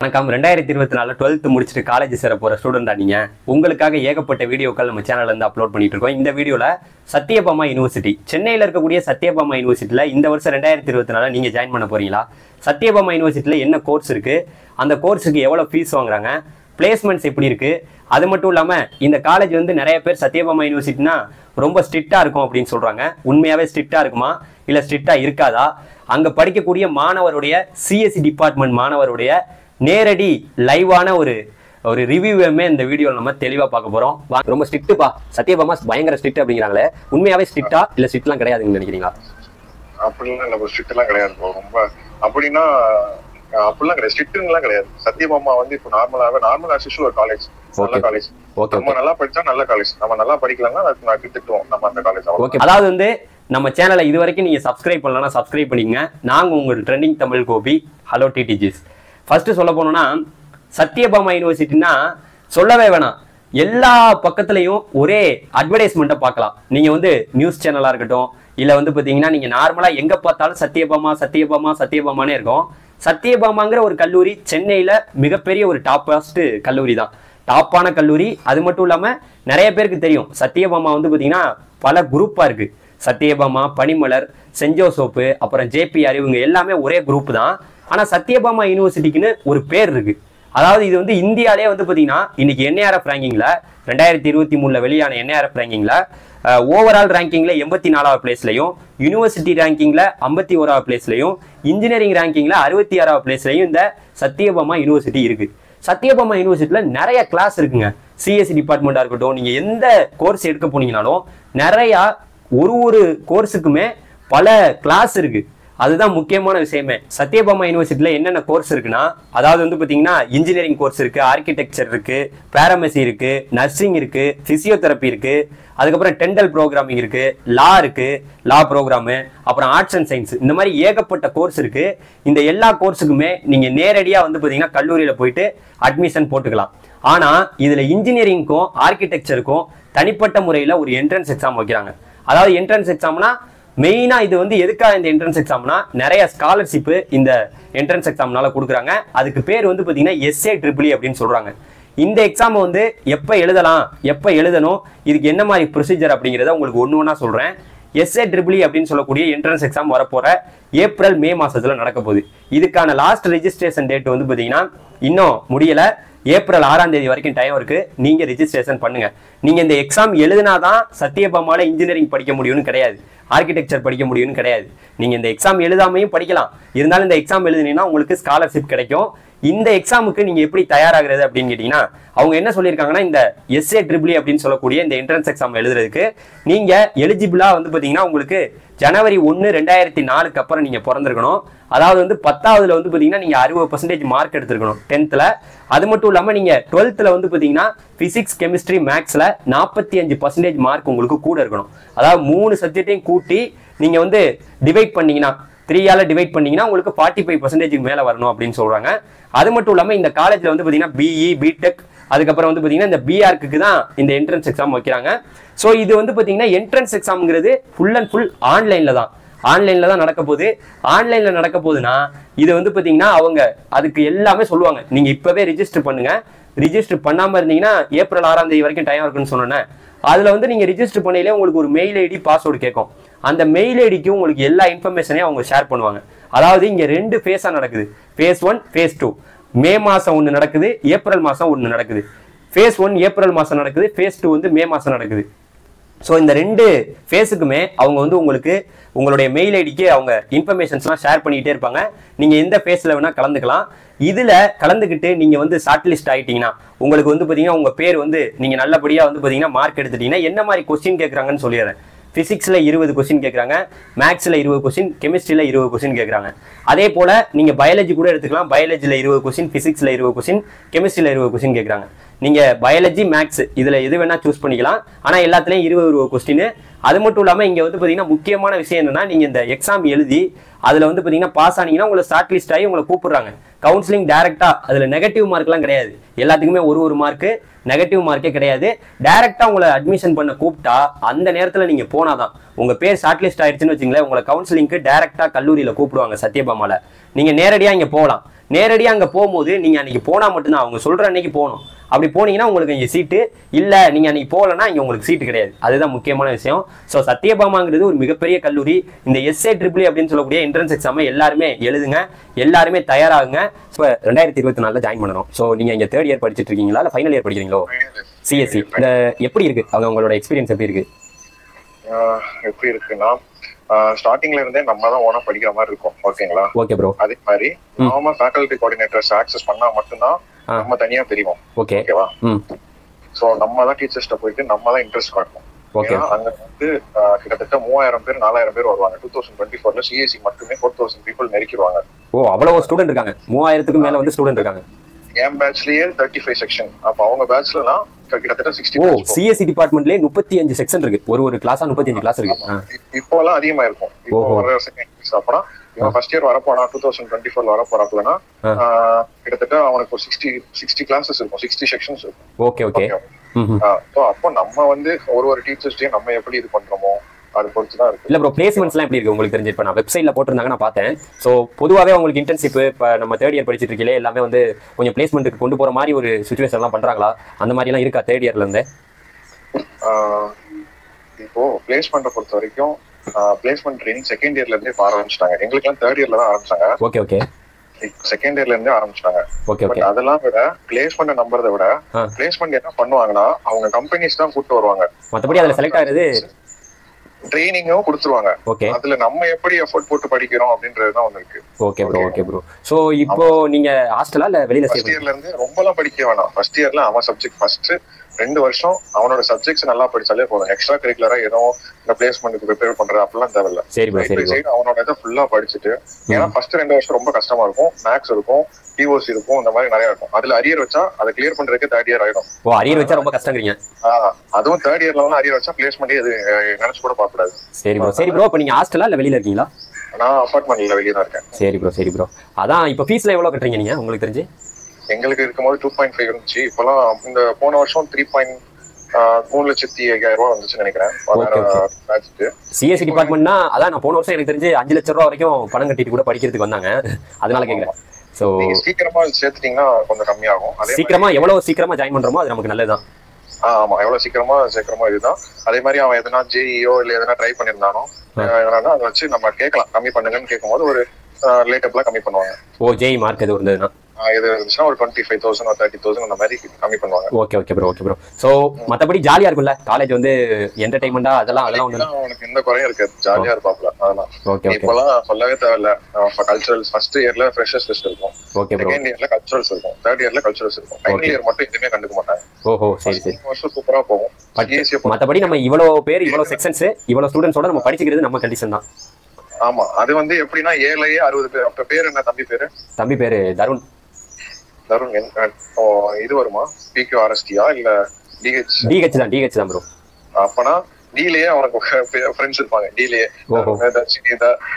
வணக்கம் 2024 12th முடிச்சிட்டு college சேர போற ஸ்டூடெண்டா நீங்க உங்களுக்காக ஏகப்பட்ட வீடியோக்கள் நம்ம சேனல்ல இருந்து அப்லோட் பண்ணிட்டு இருக்கோம். இந்த வீடியோல சத்யபாமா யுனிவர்சிட்டி சென்னையில இருக்கக்கூடிய சத்யபாமா யுனிவர்சிட்டில இந்த வருஷம் 2024 நீங்க ஜாயின் பண்ண போறீங்களா? சத்யபாமா யுனிவர்சிட்டில என்ன கோர்ஸ் இருக்கு, அந்த கோர்ஸுக்கு எவ்வளவு ஃபீஸ் வாங்குறாங்க, பிளேஸ்மெண்ட்ஸ் எப்படி இருக்கு, அது மட்டும் இல்லாம இந்த காலேஜ் வந்து நிறைய பேர் சத்யபாமா யுனிவர்சிட்டினா ரொம்ப ஸ்ட்ரிக்டா இருக்கும் அப்படின்னு சொல்றாங்க. உண்மையாவே ஸ்ட்ரிக்டா இருக்குமா இல்ல ஸ்ட்ரிக்டா இருக்காதா? அங்க படிக்கக்கூடிய மாணவருடைய சிஎஸ்சி டிபார்ட்மெண்ட் மாணவருடைய நேரடி லைவான ஒரு ரிவ்யூவுமே இந்த வீடியோவில் நம்ம தெளிவாக பார்க்க போகிறோம். ரொம்ப ஸ்ட்ரிக்ட்டுப்பா, சத்யபாமா பயங்கர ஸ்ட்ரிக்ட் அப்படிங்கிறாங்களே, உண்மையாவே ஸ்ட்ரிக்டா இல்லை ஸ்ட்ரிக்ட்லாம் கிடையாதுன்னு நினைக்கிறீங்களா? அப்படிலாம் இல்லை, ஸ்ட்ரிக்ட்லாம் கிடையாது. ரொம்ப அப்படின்னா அப்படிலாம் கிடையாது, ஸ்ட்ரிக்ட்லாம் கிடையாது. சத்யபாமா வந்து இப்போ நார்மல் ஆக்சுவல் ஒரு காலேஜ், நல்ல காலேஜ். நம்ம நல்லா படிச்சா நல்ல காலேஜ், நம்ம நல்லா படிக்கலன்னா திட்டுவோம் நம்ம அந்த காலேஜ். ஓகே, அதாவது வந்து நம்ம சேனலை இது வரைக்கும் நீங்க சப்ஸ்கிரைப் பண்ணலன்னா சப்ஸ்கிரைப் பண்ணிக்கங்க. நாங்க உங்கள் trending Tamil Gopi. Hello TTGs. First சொல்ல போனோம்னா சத்யபாமா யுனிவர்சிட்டினா சொல்லவே வேணாம், எல்லா பக்கத்துலையும் ஒரே அட்வர்டைஸ்மெண்ட்டை பார்க்கலாம். நீங்க வந்து நியூஸ் சேனலா இருக்கட்டும், இல்ல வந்து பாத்தீங்கன்னா நீங்க நார்மலா எங்க பார்த்தாலும் சத்யபாமா சத்யபாமா சத்யபாமானே இருக்கும். சத்யபாமாங்கிற ஒரு கல்லூரி சென்னையில மிகப்பெரிய ஒரு டாப்பாஸ்ட் கல்லூரி தான், டாப்பான கல்லூரி. அது மட்டும் இல்லாம நிறைய பேருக்கு தெரியும் சத்யபாமா வந்து பாத்தீங்கன்னா பல குரூப்பா இருக்கு. சத்யபாமா, பனிமலர், சென்ட் ஜோசப், அப்புறம் ஜேபிஆர், இவங்க எல்லாமே ஒரே குரூப் தான். ஆனா சத்யபாமா யுனிவர்சிட்டிக்குன்னு ஒரு பேர் இருக்கு. அதாவது இது வந்து இந்தியாலே வந்து பாத்தீங்கன்னா இன்னைக்கு என்ஏஆர்எஃப் ரேங்கிங்ல 2023 வெளியான என்ஏஆர்எஃப் ரேங்கிங்ல ஓவரால் ரேங்கிங்ல 84வது பிளேஸ்லையும், யூனிவர்சிட்டி ரேங்கிங்ல 51வது பிளேஸ்லையும், இன்ஜினியரிங் ரேங்கிங்ல 66வது பிளேஸ்லையும் இந்த சத்யபாமா யுனிவர்சிட்டி இருக்கு. சத்யபாமா யுனிவர்சிட்டியில நிறைய கிளாஸ் இருக்குங்க. சிஎஸ்சி டிபார்ட்மெண்டா இருக்கட்டும், நீங்க எந்த கோர்ஸ் எடுக்க போனீங்கனாலும் நிறைய ஒரு கோர்ஸுக்குமே பல கிளாஸ் இருக்கு. அதுதான் முக்கியமான விஷயமே. சத்யபாமா யூனிவர்சிட்டியில என்னென்ன கோர்ஸ் இருக்குன்னா, அதாவது வந்து பாத்தீங்கன்னா இன்ஜினியரிங் கோர்ஸ் இருக்கு, ஆர்கிடெக்சர் இருக்கு, பாராமெசி இருக்கு, நர்சிங் இருக்கு, பிசியோதெரப்பி இருக்கு, அதுக்கப்புறம் டென்டல் ப்ரோக்ராமிங் இருக்கு, லா இருக்கு, லா ப்ரோக்ராமு, அப்புறம் ஆர்ட்ஸ் அண்ட் சயின்ஸ், இந்த மாதிரி ஏகப்பட்ட கோர்ஸ் இருக்கு. இந்த எல்லா கோர்ஸுக்குமே நீங்க நேரடியா வந்து பாத்தீங்கன்னா கல்லூரியில போயிட்டு அட்மிஷன் போட்டுக்கலாம். ஆனா இதுல இன்ஜினியரிங்க்கும் ஆர்கிடெக்சருக்கும் தனிப்பட்ட முறையில ஒரு என்ட்ரன்ஸ் எக்ஸாம் வைக்கிறாங்க. அதாவது என்ட்ரன்ஸ் எக்ஸாம்னா மெயினா இது வந்து எதுக்காக இந்த என்ட்ரன்ஸ் எக்ஸாம்னா நிறைய ஸ்காலர்ஷிப் இந்த என்ட்ரன்ஸ் எக்ஸாம்னால கொடுக்குறாங்க. அதுக்கு பேர் வந்து பாத்தீங்கன்னா SAEEE அப்படின்னு சொல்றாங்க. இந்த எக்ஸாம் வந்து எப்ப எழுதலாம், எப்ப எழுதணும், இதுக்கு என்ன மாதிரி ப்ரொசீஜர் அப்படிங்கிறத உங்களுக்கு ஒண்ணா சொல்றேன். SAEEE அப்படின்னு சொல்லக்கூடிய என்ட்ரன்ஸ் எக்ஸாம் வரப்போற ஏப்ரல் மே மாசத்துல நடக்க போகுது. இதுக்கான லாஸ்ட் ரெஜிஸ்ட்ரேஷன் டேட் வந்து பாத்தீங்கன்னா இன்னும் முடியல, ஏப்ரல் 6ஆம் தேதி வரைக்கும் டைம் இருக்கு. நீங்க ரெஜிஸ்ட்ரேஷன் பண்ணுங்க. நீங்க இந்த எக்ஸாம் எழுதினாதான் சத்யபாமால இன்ஜினியரிங் படிக்க முடியும்னு கிடையாது, ஆர்கிடெக்சர் படிக்க முடியும்னு கிடையாது. நீங்க இந்த எக்ஸாம் எழுதாமையும் படிக்கலாம். இருந்தாலும் இந்த எக்ஸாம் எழுதினீங்கன்னா உங்களுக்கு ஸ்காலர்ஷிப் கிடைக்கும். இந்த எக்ஸாமுக்கு நீங்க எப்படி தயாராகிறது அப்படின்னு கேட்டீங்கன்னா, அவங்க என்ன சொல்லியிருக்காங்கன்னா, இந்த SAEEE அப்படின்னு சொல்லக்கூடிய இந்த என்ட்ரன்ஸ் எக்ஸாம் எழுதுறதுக்கு நீங்க எலிஜிபிளா வந்து பாத்தீங்கன்னா உங்களுக்கு ஜனவரி 1, 2004 அப்புறம் நீங்க பிறந்திருக்கணும். அதாவது வந்து 10ஆவதுல வந்து பாத்தீங்கன்னா நீங்க 60% மார்க் எடுத்திருக்கணும் 10th. அது மட்டும் இல்லாம நீங்க 12th வந்து பாத்தீங்கன்னா பிசிக்ஸ், கெமிஸ்ட்ரி, மேக்ஸ்ல 45% மார்க் உங்களுக்கு கூட இருக்கணும். அதாவது 3 சப்ஜெக்டையும் கூட்டி நீங்க வந்து டிவைட் பண்ணீங்கன்னா 3ஆல டிவைட் பண்ணீங்கன்னா உங்களுக்கு 45% மேல வரணும் அப்படின்னு சொல்றாங்க. அது மட்டும் இல்லாம இந்த காலேஜ்ல வந்து பாத்தீங்கன்னா BE, BTech, அதுக்கப்புறம் வந்து பாத்தீங்கன்னா இந்த BArc தான் இந்த என்ட்ரன்ஸ் எக்ஸாம் வைக்கிறாங்க. ஸோ இது வந்து பாத்தீங்கன்னா என்ட்ரன்ஸ் எக்ஸாம்ங்கிறது ஃபுல் அண்ட் ஃபுல் ஆன்லைன்ல தான் நடக்க போகுது. ஆன்லைன்ல நடக்க போகுதுன்னா இது வந்து பாத்தீங்கன்னா அவங்க அதுக்கு எல்லாமே சொல்லுவாங்க. நீங்க இப்பவே ரிஜிஸ்டர் பண்ணுங்க. ரிஜிஸ்டர் பண்ணாம இருந்தீங்கன்னா ஏப்ரல் 6ஆம் தேதி வரைக்கும் டைம் இருக்குன்னு சொன்னேன். அதுல வந்து நீங்க ரிஜிஸ்டர் பண்ணையிலே உங்களுக்கு ஒரு மெயில் ஐடி, பாஸ்வேர்டு கேட்கும். அந்த மெயில் ஐடிக்கு உங்களுக்கு எல்லா இன்ஃபர்மேஷனையும் அவங்க ஷேர் பண்ணுவாங்க. அதாவது இங்க 2 ஃபேஸா நடக்குது, phase 1, phase 2. மே மாசம் ஒன்று நடக்குது, ஏப்ரல் மாசம் ஒன்று நடக்குது. phase 1 ஏப்ரல் மாசம் நடக்குது, phase 2 வந்து மே மாசம் நடக்குது. ஸோ இந்த 2 ஃபேஸுக்குமே அவங்க வந்து உங்களுக்கு உங்களுடைய மெயில் ஐடிக்கு அவங்க இன்ஃபர்மேஷன்ஸ்லாம் ஷேர் பண்ணிக்கிட்டே இருப்பாங்க. நீங்க எந்த ஃபேஸில் வேணா கலந்துக்கலாம். இதுல கலந்துக்கிட்டு நீங்க வந்து ஷார்ட் லிஸ்ட் ஆகிட்டீங்கன்னா உங்களுக்கு வந்து பாத்தீங்கன்னா உங்க பேர் வந்து நீங்க நல்லபடியா வந்து பாத்தீங்கன்னா மார்க் எடுத்துட்டீங்கன்னா என்ன மாதிரி கொஸ்டின் கேட்கறாங்கன்னு சொல்லிடுறேன். பிசிக்ஸ்ல 20 கொஸ்டின் கேட்கறாங்க, மேக்ஸ்ல 20 கொஸ்டின், கெமிஸ்ட்ரியில 20 கொஸ்டின் கேட்கறாங்க. அதே போல நீங்க பயாலஜி கூட எடுத்துக்கலாம். பயாலஜில 20 கொஸ்டின், பிசிக்ஸ்ல 20 கொஸ்டின், கெமிஸ்ட்ரியில 20 கொஸ்டின் கேட்கறாங்க. நீங்க பயாலஜி, மேக்ஸ் இதுல எது வேணா சூஸ் பண்ணிக்கலாம். ஆனா எல்லாத்துலயும் 20 கொஸ்டின். அது மட்டும் இல்லாம இங்க வந்து பாத்தீங்கன்னா முக்கியமான விஷயம் என்னன்னா, நீங்க இந்த எக்ஸாம் எழுதி அதுல வந்து பாத்தீங்கன்னா பாஸ் ஆனீங்கன்னா உங்களை ஷார்ட் லிஸ்ட் ஆகி உங்களை கூப்பிடுறாங்க. கவுன்சிலிங் டைரக்டா, அதுல நெகட்டிவ் மார்க்லாம் கிடையாது. எல்லாத்துக்குமே ஒரு மார்க்கு, நெகட்டிவ் மார்க்கே கிடையாது. டைரக்டா உங்களை அட்மிஷன் பண்ண கூப்பிட்டா அந்த நேரத்துல நீங்க போனாதான் உங்க பேர் ஷார்ட் லிஸ்ட் ஆயிடுச்சுன்னு வச்சுங்களேன், உங்களை கவுன்சிலிங்க்கு டைரக்டா கல்லூரியில கூப்பிடுவாங்க சத்யபாமால. நீங்க நேரடியா இங்க போகலாம். நேரடியாக அங்கே போகும்போது நீங்கள் அன்றைக்கி போனால் மட்டும்தான், அவங்க சொல்கிற அன்னைக்கு போகணும். அப்படி போனீங்கன்னா உங்களுக்கு இங்கே சீட்டு இல்லை, நீங்கள் அன்றைக்கி போகலன்னா இங்கே உங்களுக்கு சீட்டு கிடையாது. அதுதான் முக்கியமான விஷயம். ஸோ சத்யபாமாங்கிறது ஒரு மிகப்பெரிய கல்லூரி. இந்த SA EEE அப்படின்னு சொல்லக்கூடிய என்ட்ரன்ஸ் எக்ஸாமை எல்லாருமே எழுதுங்க, எல்லாருமே தயாராகுங்க. இப்போ 2024 ஜாயின் பண்ணணும். ஸோ நீங்கள் இங்கே 3rd இயர் படிச்சுட்டு இருக்கீங்களா இல்லை ஃபைனல் இயர் படிக்கிறீங்களோ? CSE இந்த எப்படி இருக்கு, அது உங்களோட எக்ஸ்பீரியன்ஸ் எப்படி இருக்கு? எப்படி இருக்குன்னா ஸ்டார்டிங்ல இருந்தே நம்ம தான் ஓனா படிக்கிற மாதிரி இருக்கும். ஓகேங்களா? Okay bro. அதே மாதிரி நாம ஃபேக்கல்டி கோஆர்டினேட்டர்ஸ் ஆக்சஸ் பண்ணா மட்டும்தான் நம்ம தனியா தெரியும். ஓகேவா? சோ நம்ம தான் டீச்சர்ஸ்ட போயிட்டு நம்ம தான் இன்ட்ரெஸ்ட் காட்டணும். அங்க வந்து கிட்டத்தட்ட 3000 பேர் 4000 பேர் வருவாங்க. 2024ல CSE மட்டுமே 4000 பீப்புள் நெருக்கிடுவாங்க. ஓ, அவ்வளவு ஸ்டூடெண்ட் இருக்காங்க. 3000க்கு மேல வந்து ஸ்டூடெண்ட் இருக்காங்க. என் பேட்ச்லயே 35 செக்ஷன். அப்ப அவங்க பேட்ச்லலாம் கிட்டத்தட்ட 60. ஓ, CSE டிபார்ட்மெண்ட்லயே 35 செக்ஷன் இருக்கு. ஒரு கிளாஸா 35 கிளாஸ் இருக்கு. இப்போலாம் அதிகமா இருக்கும். இப்போ வர செகண்ட் அப்புறம் இவன் ஃபர்ஸ்ட் இயர் வரப்போனா 2024ல வரப்போறாப்லனா கிட்டத்தட்ட அவனுக்கு 60 கிளாஸஸ் இருக்கும், 60 செக்ஷன்ஸ் இருக்கும். Okay okay. அப்போ நம்ம வந்து ஒரு டீச்சர்ஸ்டையும் நம்ம எப்படி இது பண்றோமோ அது பொறுத்து தான் இருக்கு. இல்ல ப்ரோ, பிளேஸ்மெண்ட்ஸ்லாம் எப்படி இருக்கு உங்களுக்கு தெரிஞ்சு? இப்போ நான் வெப்சைட்ல போட்டிருந்தாங்க, நான் பார்த்தேன். ஸோ பொதுவாகவே உங்களுக்கு இன்டர்ன்ஷிப் இப்போ நம்ம 3rd இயர் படிச்சுட்டு இருக்கீங்களே, எல்லாமே வந்து கொஞ்சம் பிளேஸ்மெண்ட்டுக்கு கொண்டு போற மாதிரி ஒரு சுச்சுவேஷன்லாம் பண்றாங்களா? அந்த மாதிரிலாம் இருக்கா 3rd இயர்ல இருந்து? இப்போ பிளேஸ்மெண்ட்டை பொறுத்த வரைக்கும் பிளேஸ்மெண்ட் ட்ரெயினிங் 2nd இயர்ல இருந்தே ஆரம்பிச்சிட்டாங்க. எங்களுக்குலாம் 3rd இயர்ல தான் ஆரம்பிச்சாங்க. Okay okay. 2nd இயர்ல இருந்தே ஆரம்பிச்சிட்டாங்க. Okay okay. அதெல்லாம் விட பிளேஸ்மெண்ட் நம்புறதை விட பிளேஸ்மெண்ட் என்ன பண்ணுவாங்கன்னா அவங்க கம்பெனிஸ் தான் கூப்பிட்டு வருவாங்க. மற்றபடி அதுல செலக்ட் ஆகுறது ட்ரைனிங்கும் கொடுத்துருவாங்க. ஓகே. அதுல நம்ம எப்படி எஃபோர்ட் போட்டு படிக்கிறோம் அப்படின்றதுதான் ஒண்ணு இருக்கு. Okay bro. Okay bro. So இப்போ நீங்க ஹாஸ்டலா இல்ல வெளியில? ஃபர்ஸ்ட் இயர்ல இருந்து ரொம்பலாம் படிக்க வேணாம். ஃபர்ஸ்ட் இயர்ல அவன் சப்ஜெக்ட் ஃபர்ஸ்ட் 2 வருஷம் அவனோட சப்ஜெக்ட்ஸ் நல்லா படிச்சாலே போதும். எக்ஸ்ட்ரா கரிக்குலரா ஏதோ இந்த பிளேஸ்மெண்ட்டுக்கு ப்ரிப்பேர் பண்றது அப்படிலாம் தேவையில்ல. சரி ப்ரோ. சரி ப்ரோ. அவனோட இதை ஃபுல்லா படிச்சுட்டு, ஏன்னா ஃபர்ஸ்ட் 2 வருஷம் ரொம்ப கஷ்டமா இருக்கும். மேக்ஸ் இருக்கும், POC இருக்கும், இந்த மாதிரி நிறைய இருக்கும். அதுல அரியர் வச்சா அதை கிளியர் பண்றதுக்கு 3rd இயர் ஆயிடும். ஓ, அரியர் வச்சா ரொம்ப கஷ்டங்கிறீங்க? அதுவும் 3rd இயர்ல அரியர் வச்சா பிளேஸ்மெண்ட் எது நினைச்சு கூட பார்க்க கூடாது. சரி ப்ரோ. சரி ப்ரோ, இப்போ நீங்க ஹாஸ்டலா இல்ல வெளியில இருக்கீங்களா? நான் அபார்ட்மெண்ட்ல வெளியே தான் இருக்கேன். சரி ப்ரோ. சரி ப்ரோ. அதான் இப்போ ஃபீஸ்ல எவ்வளவு கட்டுறீங்க நீங்க உங்களுக்கு தெரிஞ்சு? எங்களுக்கு இருக்கும்போது 2.5 இருந்துச்சு. இப்பெல்லாம் இந்த போன வருஷம் 3,05,000 ரூபாய் வந்துச்சுன்னு நினைக்கிறேன். CSE டிபார்ட்மெண்ட்னா அதான் நான் போன வருஷம் எனக்கு தெரிஞ்சு 5 லட்சம் ரூபா வரைக்கும் பணம் கட்டிட்டு கூட படிக்கிறதுக்கு வந்தாங்க. அதனால கேக்குறேன். சோ சீக்கிரமா சேர்த்துட்டீங்கன்னா கொஞ்சம் கம்மியாகும். சீக்கிரமா எவ்வளவு சீக்கிரமா ஜாயின் பண்றோமோ அது நமக்கு நல்லதுதான். ஆமா, எவ்வளவு சீக்கிரமா இதுதான். அதே மாதிரி அவன் எதனா JEO இல்ல எதனா ட்ரை பண்ணிருந்தானோ அதை வச்சு நம்ம கேட்கலாம், கம்மி பண்ணுங்கன்னு கேட்கும்போது ஒரு லேட்டப்லாம் கம்மி பண்ணுவாங்க. ஓ, JEE மார்க் எது இருந்ததுன்னா இது இருந்துச்சுன்னா ஒரு 25,000 or 30,000 அந்த மாதிரி கம்மி பண்ணுவாங்க. Okay okay bro. Okay bro. So மத்தபடி ஜாலியா இருக்கும்ல காலேஜ் வந்து என்டர்டைன்மெண்டா அதெல்லாம் ஒண்ணு உனக்கு எந்த குறையும் இருக்காது. ஜாலியா இருப்பாப்ல. அதெல்லாம் ஓகே ஓகே. இப்போலாம் சொல்லவே தேவையில்ல. கல்ச்சரல்ஸ் ஃபர்ஸ்ட் இயர்ல ஃப்ரெஷர்ஸ் ஃபெஸ்ட் இருக்கும். Okay bro. 2nd இயர்ல கல்ச்சரல்ஸ் இருக்கும். 3rd இயர்ல கல்ச்சரல்ஸ் இருக்கும். ஃபைனல் இயர் மட்டும் எதுவுமே கண்டுக்க மாட்டாங்க. ஓஹோ, சரி சரி. வருஷம் சூப்பரா போகும். மத்தபடி நம்ம இவ்வளவு பேர் இவ்வளவு செக்ஷன்ஸ் இவ்வளவு ஸ்டூடெண்ட்ஸோட நம்ம படிச்சுக்கிறது நம்ம கண்டிஷன் தான். ஆமா, அது வந்து எப்படின்னா 7லயே 60 பேர். அப்ப பேர் என்ன? தம்பி பேரு தருண். இது வருமா? PQRST இல்ல DH தான் ப்ரோ. அப்பனா டீலயே அவனுக்கு ஃப்ரெண்ட்ஸ் இருப்பாங்க. டீலயே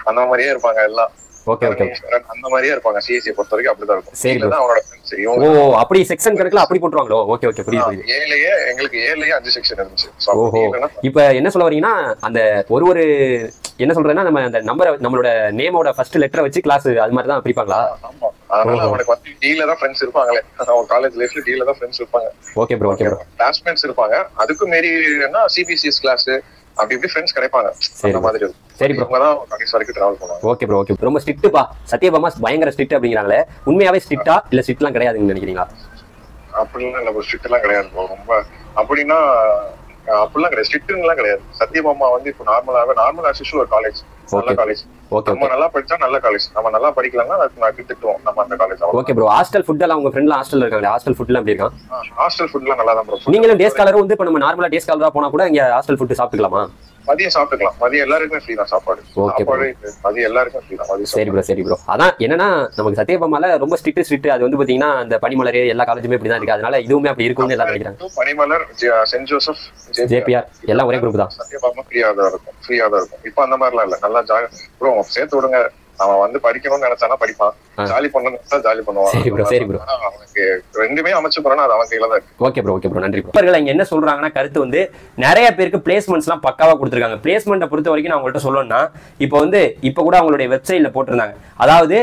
அந்த மாதிரியே இருப்பாங்க எல்லாம். Okay okay. அந்த மாதிரியே இருப்பாங்க. CSE பொறுத்த வரைக்கும் அப்படிதான் இருக்கும். சரி தான் அவனோட ஃப்ரெண்ட்ஸ். ஓ, அப்படி செக்ஷன் கணக்குல அப்படி போட்டுருவாங்களோ? ஓகே ஓகே, புரியுது. எங்களுக்கு 5 செக்ஷன் இருந்துச்சு. ஓஹோ. இப்போ என்ன சொல்ல வரீங்கன்னா அந்த ஒரு என்ன சொல்றேன்னா நம்ம அந்த நம்பரை நம்மளோட நேமோட ஃபர்ஸ்ட் லெட்டரை வச்சு கிளாஸ் அது மாதிரி தான் பிரிப்பாங்களா? ஆமா, அதனால அவனுக்கு வந்து டீல தான் ஃப்ரெண்ட்ஸ் இருப்பாங்களே. அவன் காலேஜ் லைஃப்ல டீல தான் ஃப்ரெண்ட்ஸ் இருப்பாங்க. Okay bro. Okay bro. Classmates இருப்பாங்க. அதுக்கும் மீறி என்ன CBCS கிளாஸ் அப்படி இப்படி ஃப்ரெண்ட்ஸ் கிடைப்பாங்க. அந்த மாதிரி இருக்கும். சரி ப்ரோ. அவங்க தான் கடைசி வரைக்கும் டிராவல் பண்ணுவாங்க. Okay bro. ஓகே. ரொம்ப ஸ்ட்ரிக்ட்பா சத்யபாமா, பயங்கர ஸ்ட்ரிக்ட் அப்படிங்கறாங்களே, உண்மையாவே ஸ்ட்ரிக்ட்டா இல்ல ஸ்ட்ரிக்ட்லாம் கிடையாதுன்னு நினைக்கிறீங்களா? அப்படிலாம் இல்ல, ஸ்ட்ரிக்ட்லாம் கிடையாது. ரொம்ப அப்படின்னா அப்படிலாம் கிடையாது. ஸ்ட்ரிக்ட்லாம் கிடையாது. சத்யபாமா வந்து இப்போ நார்மல் ஆஸ் யூசுவல் ஒரு காலேஜ். நல்ல காலேஜ். நம்ம நல்லா படிச்சா நல்ல காலேஜ். நம்ம நல்லா படிக்கலன்னா நான் திட்டுவோம் நம்ம அந்த college. Okay bro. Hostel food எல்லாம் உங்க ஃப்ரெண்ட்லாம் ஹாஸ்டல்ல இருக்காங்க. ஹாஸ்டல் ஃபுட்லாம் எப்படி இருக்கும்? ஹாஸ்டல் ஃபுட்லாம் நல்லா தான் ப்ரோ. நீங்களும் டே ஸ்காலரும் வந்து இப்போ நம்ம நார்மலா டே ஸ்காலரா போனா கூட இங்க ஹாஸ்டல் ஃபுட் சாப்பிட்டுக்கலாமா? மதியம் சாப்பிட்டுக்கலாம். மதியம் எல்லாருக்குமே ஃப்ரீ தான் சாப்பாடு. மதியம் எல்லாருக்கும் ஃப்ரீ தான். சரி ப்ரோ. சரி ப்ரோ. அதான் என்னன்னா நமக்கு சத்யபாமால ரொம்ப ஸ்ட்ரிக்ட். அது வந்து பாத்தீங்கன்னா அந்த பனிமலர் எல்லா காலேஜுமே இப்படிதான் இருக்கு. அதனால இதுவுமே அப்படி இருக்கும்னு எல்லாரும் நினைக்கிறாங்க. பனிமலர், சென்ட் ஜோசப், JPR எல்லாம் ஒரே குரூப் தான். சத்யபாமா ஃப்ரீயா தான் இருக்கும். இப்போ அந்த மாதிரிலாம் இல்ல. நல்லா ப்ரோ சேர்த்து விடுங்க. அவன் வந்து படிக்கணும்னு நினைச்சானா படிப்பான், ஜாலி பண்ணணும் ஜாலி பண்ணுவான். சரி ப்ரோ. அவனுக்கு ரெண்டுமே அமைச்சு போறோம்னா அது அவன் கையில தான் இருக்கு. Okay bro. Okay bro. நன்றி ப்ரோ. இங்க என்ன சொல்றாங்கன்னா கருத்து வந்து நிறைய பேருக்கு பிளேஸ்மெண்ட்ஸ்லாம் பக்காவா கொடுத்துருக்காங்க. பிளேஸ்மெண்ட்டை பொறுத்த வரைக்கும் நான் உங்கள்கிட்ட சொல்லணும்னா இப்போ கூட அவங்களுடைய வெப்சைட்ல போட்டிருந்தாங்க. அதாவது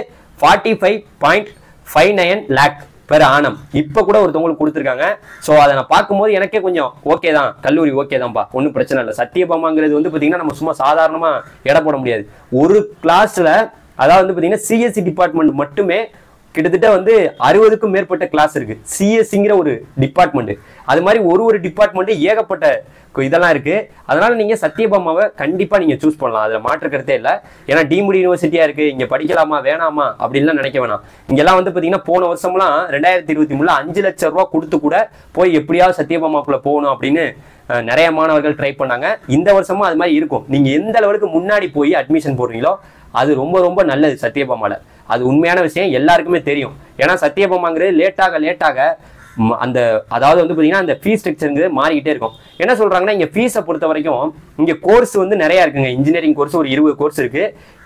45.5 59 lakh பெர் ஆனம் இப்போ கூட ஒருத்தவங்களுக்கு கொடுத்துருக்காங்க. ஸோ அதை நான் பார்க்கும்போது எனக்கே கொஞ்சம் ஓகே தான், கல்லூரி ஓகே தான்ப்பா, ஒன்றும் பிரச்சனை இல்லை. சத்யபாமாங்கிறது வந்து பார்த்தீங்கன்னா நம்ம சும்மா சாதாரணமாக எடை போட முடியாது. ஒரு கிளாஸில் அதாவது வந்து பார்த்தீங்கன்னா சிஎஸ்சி டிபார்ட்மெண்ட் மட்டுமே கிட்டத்தட்ட வந்து 60க்கும் மேற்பட்ட கிளாஸ் இருக்கு. சிஎஸ்சிங்கிற ஒரு டிபார்ட்மெண்ட், அது மாதிரி ஒரு டிபார்ட்மெண்ட் ஏகப்பட்ட இதெல்லாம் இருக்கு. அதனால நீங்க சத்யபாமாவை கண்டிப்பா நீங்க சூஸ் பண்ணலாம், அதுல மாற்று கருத்தே இல்லை. ஏன்னா டீம்டு யூனிவர்சிட்டியா இருக்கு, இங்க படிக்கலாமா வேணாமா அப்படின்லாம் நினைக்க வேணாம். இங்கெல்லாம் வந்து பாத்தீங்கன்னா போன வருஷம்லாம் 2023 5 லட்சம் ரூபாய் கொடுத்து கூட போய் எப்படியாவது சத்யபாமாக்குள்ள போகணும் அப்படின்னு நிறைய மாணவர்கள் ட்ரை பண்ணாங்க. இந்த வருஷமும் அது மாதிரி இருக்கும். நீங்க எந்த லெவலுக்கு முன்னாடி போய் அட்மிஷன் போடுறீங்களோ அது ரொம்ப ரொம்ப நல்லது சத்யபாமால. அது உண்மையான விஷயம், எல்லாருக்குமே தெரியும். ஏன்னா சத்யபாமாங்கிறது லேட்டாக அந்த அதாவது வந்து பார்த்தீங்கன்னா அந்த ஃபீஸ் ஸ்ட்ரக்சருங்கிறது மாறிக்கிட்டே இருக்கும். என்ன சொல்றாங்கன்னா இங்கே ஃபீஸை பொறுத்த வரைக்கும் இங்கே கோர்ஸ் வந்து நிறையா இருக்குங்க. இன்ஜினியரிங் கோர்ஸ் ஒரு 20 கோர்ஸ் இருக்கு.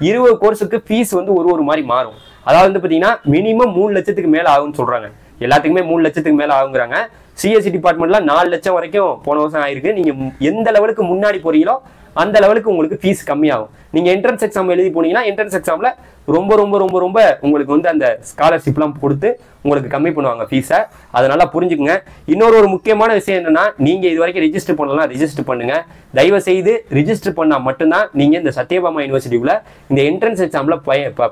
20 கோர்ஸுக்கு ஃபீஸ் வந்து ஒரு மாதிரி மாறும். அதாவது வந்து பார்த்தீங்கன்னா மினிமம் 3 லட்சத்துக்கு மேலே ஆகும்னு சொல்றாங்க. எல்லாத்துக்குமே 3 லட்சத்துக்கு மேலே ஆகுங்கிறாங்க. சிஎஸ்சி டிபார்ட்மெண்ட்ல 4 லட்சம் வரைக்கும் போன வருஷம் ஆயிருக்கு. நீங்க எந்த லெவலுக்கு முன்னாடி போறீங்களோ அந்த லெவலுக்கு உங்களுக்கு ஃபீஸ் கம்மியாகும். நீங்க என்ட்ரன்ஸ் எக்ஸாம் எழுதி போனீங்கன்னா என்ட்ரன்ஸ் எக்ஸாம்ல ரொம்ப ரொம்ப ரொம்ப ரொம்ப உங்களுக்கு வந்து அந்த ஸ்காலர்ஷிப்லாம் கொடுத்து உங்களுக்கு கம்மி பண்ணுவாங்க ஃபீஸை. அதை நல்லா புரிஞ்சுக்குங்க. இன்னொரு முக்கியமான விஷயம் என்னன்னா, நீங்க இது வரைக்கும் ரிஜிஸ்டர் பண்ணலாம், ரிஜிஸ்டர் பண்ணுங்க. தயவு செய்து ரிஜிஸ்டர் பண்ணா மட்டும்தான் நீங்க இந்த சத்யபாமா யூனிவர்சிட்டிக்குள்ள இந்த என்ட்ரன்ஸ் எக்ஸாம்ல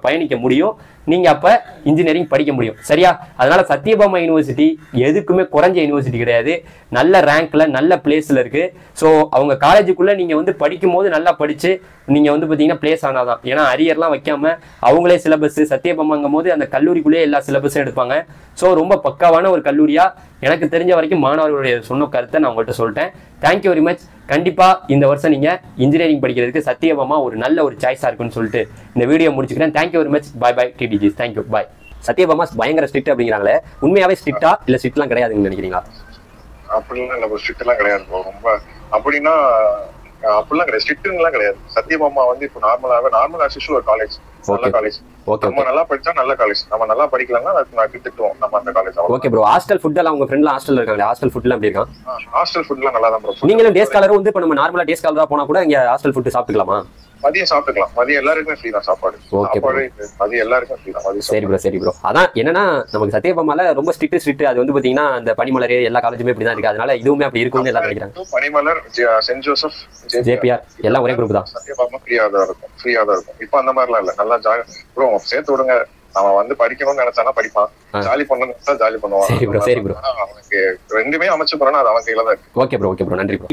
பயணிக்க முடியும். நீங்க அப்ப இன்ஜினியரிங் படிக்க முடியும். சரியா? அதனால சத்யபாமா யூனிவர்சிட்டி எதுக்குமே குறைஞ்ச யூனிவர்சிட்டி கிடையாது. நல்ல ரேங்க்ல நல்ல பிளேஸ்ல இருக்கு. ஸோ அவங்க காலேஜுக்குள்ள நீங்க வந்து படிக்கும் போது நல்லா படிச்சு நீங்க வந்து பாத்தீங்கன்னா பிளேஸ் ஆனாதான். ஏன்னா அரியர்லாம் வைக்காம அவங்களே சிலபஸ் சத்யபாமாங்கும் போது அந்த கல்லூரிக்குள்ளேயே எல்லா சிலபஸும் எடுப்பாங்க. ஸோ ரொம்ப பக்காவான ஒரு கல்லூரியா எனக்கு தெரிஞ்ச வரைக்கும் மாணவர்களுடைய சொன்ன கருத்தை நான் உங்கள்கிட்ட சொல்லிட்டேன். Thank you very much. கண்டிப்பா இந்த வருஷம் நீங்க இன்ஜினியரிங் படிக்கிறதுக்கு சத்யபாமா ஒரு நல்ல ஒரு சாய்ஸா இருக்குன்னு சொல்லிட்டு இந்த வீடியோ முடிச்சுக்கிறேன். Thank you very much. Bye TTG. Thank you. Bye. Sathyabama பயங்கர ஸ்ட்ரிக்ட் அப்படிங்கிறாங்களே, உண்மையாவே ஸ்ட்ரிக்டா இல்ல ஸ்ட்ரிக்ட்லாம் கிடையாதுன்னு நினைக்கிறீங்களா? அப்படிலாம் இல்ல, ஸ்ட்ரிக்ட் எல்லாம் கிடையாது. ரொம்ப அப்படின்னா அப்படிலாம் கிடையாது, ஸ்ட்ரிக்ட்லாம் கிடையாது. சத்யபாமா வந்து இப்போ நார்மல் ஆஸ் ஒரு காலேஜ், நல்ல காலேஜ். நம்ம நல்லா படிச்சா நல்ல காலேஜ், நம்ம நல்லா படிக்கலாம்னா நான் திட்டுவோம் நம்ம அந்த college. Okay bro. Hostel food எல்லாம் உங்க ஃப்ரெண்ட்லாம் ஹாஸ்டல்ல இருக்காங்க, ஹாஸ்டல் ஃபுட்லாம் எப்படி இருக்கும்? ஹாஸ்டல் ஃபுட்லாம் நல்லா தான் ப்ரோ. நீங்களும் டே ஸ்காலரும் வந்து இப்போ நம்ம நார்மலா டே ஸ்காலரா போனா கூட இங்க ஹாஸ்டல் ஃபுட் சாப்பிட்டுக்கலாமா? மதியம் சாப்பிட்டுக்கலாம். மதியம் எல்லாருக்குமே ஃப்ரீ தான் சாப்பாடு. மதியம் எல்லாருக்கும் ஃப்ரீ தான். சரி ப்ரோ. அதான் என்னன்னா நமக்கு சத்யபாமால ரொம்ப ஸ்ட்ரிக்ட். அது வந்து பாத்தீங்கன்னா அந்த பனிமலர் எல்லா காலேஜுமே இப்படிதான் இருக்கு. அதனால இதுவுமே அப்படி இருக்கும்னு எல்லாம் நினைக்கிறாங்க. பனிமலர், சென்ட் ஜோசப், ஜேபிஆர் எல்லாம் ஒரே குரூப் தான். சத்யபாமா ஃப்ரீயா தான் இருக்கும். இப்போ அந்த மாதிரிலாம் இல்ல. நல்லா ப்ரோ சேர்த்து விடுங்க. அவன் வந்து படிக்கணும்னு நினைச்சானா படிப்பான், ஜாலி பண்ணணும்னு நினைச்சா ஜாலி பண்ணுவான். சரி ப்ரோ. அவனுக்கு ரெண்டுமே அமைச்சு போறானா அது அவன் கையில தான் இருக்கு. Okay bro. நன்றி ப்ரோ.